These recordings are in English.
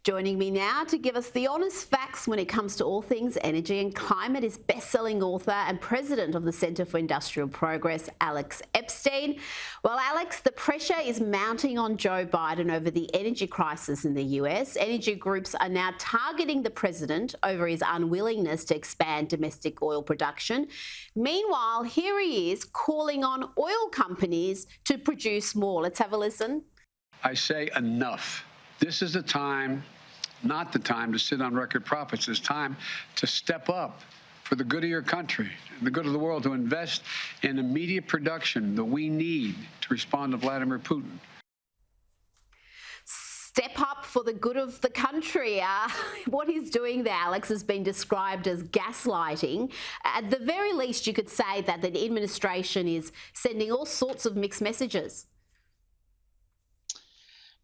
Joining me now to give us the honest facts when it comes to all things energy and climate is best-selling author and president of the Centre for Industrial Progress, Alex Epstein. Well, Alex, the pressure is mounting on Joe Biden over the energy crisis in the US. Energy groups are now targeting the president over his unwillingness to expand domestic oil production. Meanwhile, here he is calling on oil companies to produce more. Let's have a listen. I say enough. This is the time, not the time to sit on record profits. It's time to step up for the good of your country and the good of the world, to invest in immediate production that we need to respond to Vladimir Putin. Step up for the good of the country. What he's doing there, Alex, has been described as gaslighting. At the very least, you could say that the administration is sending all sorts of mixed messages.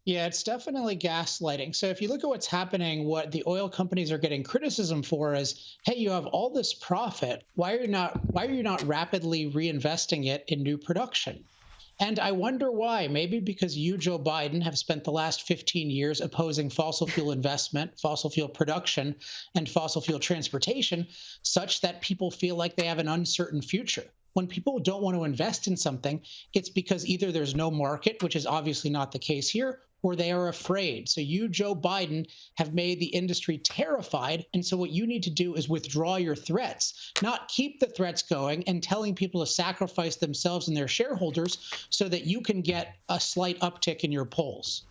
Yeah, it's definitely gaslighting. So if you look at what's happening, what the oil companies are getting criticism for is, hey, you have all this profit. Why are you not rapidly reinvesting it in new production? And I wonder why. Maybe because you, Joe Biden, have spent the last 15 years opposing fossil fuel investment, fossil fuel production, and fossil fuel transportation, such that people feel like they have an uncertain future. When people don't want to invest in something, it's because either there's no market, which is obviously not the case here, or they are afraid. So you, Joe Biden, have made the industry terrified. And so what you need to do is withdraw your threats, not keep the threats going and telling people to sacrifice themselves and their shareholders so that you can get a slight uptick in your polls.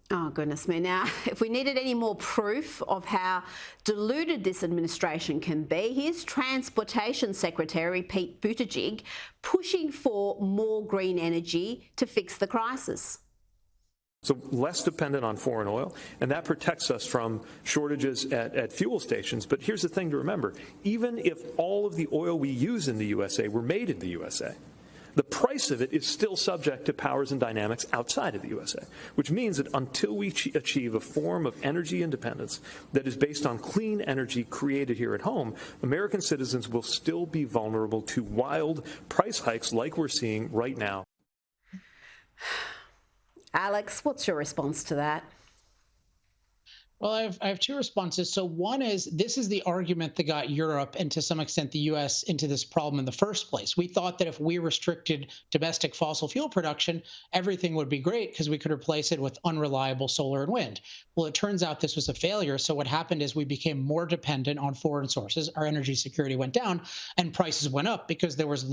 Oh, goodness me. Now, if we needed any more proof of how deluded this administration can be, here's Transportation Secretary Pete Buttigieg pushing for more green energy to fix the crisis. So less dependent on foreign oil, and that protects us from shortages at fuel stations. But here's the thing to remember. Even if all of the oil we use in the USA were made in the USA, the price of it is still subject to powers and dynamics outside of the USA, which means that until we achieve a form of energy independence that is based on clean energy created here at home, American citizens will still be vulnerable to wild price hikes like we're seeing right now. Alex, what's your response to that? Well, I have two responses. So one is, this is the argument that got Europe and to some extent the US into this problem in the first place. We thought that if we restricted domestic fossil fuel production, everything would be great because we could replace it with unreliable solar and wind. Well, it turns out this was a failure. So what happened is we became more dependent on foreign sources. Our energy security went down and prices went up because there was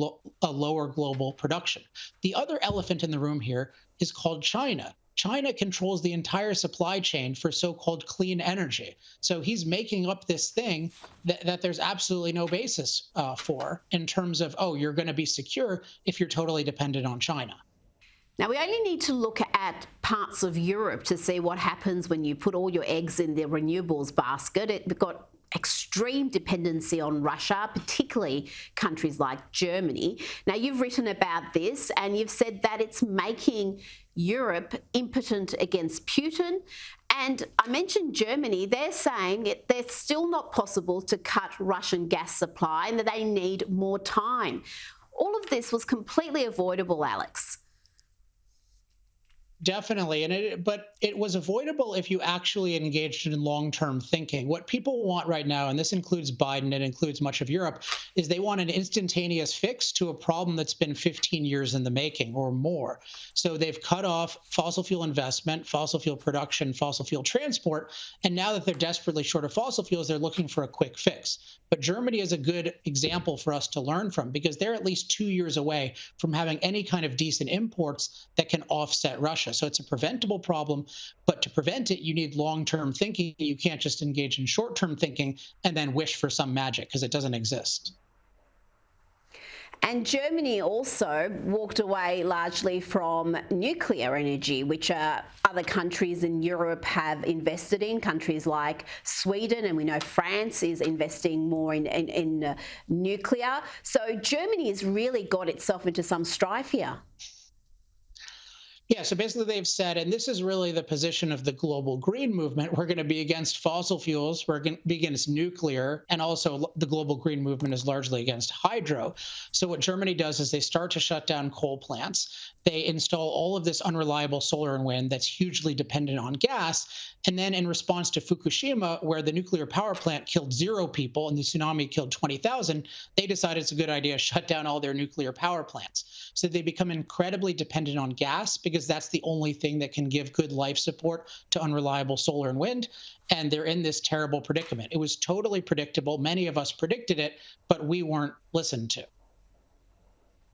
a lower global production. The other elephant in the room here is called China. China controls the entire supply chain for so-called clean energy. So he's making up this thing that there's absolutely no basis for in terms of, oh, you're going to be secure if you're totally dependent on China. Now, we only need to look at parts of Europe to see what happens when you put all your eggs in the renewables basket. It's got extreme dependency on Russia, particularly countries like Germany. Now, you've written about this and you've said that it's making Europe impotent against Putin. And I mentioned Germany. They're saying they're still not possible to cut Russian gas supply and that they need more time. All of this was completely avoidable, Alex. Definitely. But it was avoidable if you actually engaged in long-term thinking. What people want right now, and this includes Biden, it includes much of Europe, is they want an instantaneous fix to a problem that's been 15 years in the making or more. So they've cut off fossil fuel investment, fossil fuel production, fossil fuel transport. And now that they're desperately short of fossil fuels, they're looking for a quick fix. But Germany is a good example for us to learn from because they're at least 2 years away from having any kind of decent imports that can offset Russia. So it's a preventable problem, but to prevent it, you need long-term thinking. You can't just engage in short-term thinking and then wish for some magic because it doesn't exist. And Germany also walked away largely from nuclear energy, which other countries in Europe have invested in, countries like Sweden, and we know France is investing more in nuclear. So Germany has really got itself into some strife here. Yeah, so basically they've said, and this is really the position of the global green movement, we're going to be against fossil fuels, we're going to be against nuclear, and also the global green movement is largely against hydro. So what Germany does is they start to shut down coal plants. They install all of this unreliable solar and wind that's hugely dependent on gas. And then in response to Fukushima, where the nuclear power plant killed 0 people and the tsunami killed 20,000, they decided it's a good idea to shut down all their nuclear power plants. So they become incredibly dependent on gas because that's the only thing that can give good life support to unreliable solar and wind. And they're in this terrible predicament. It was totally predictable. Many of us predicted it, but we weren't listened to.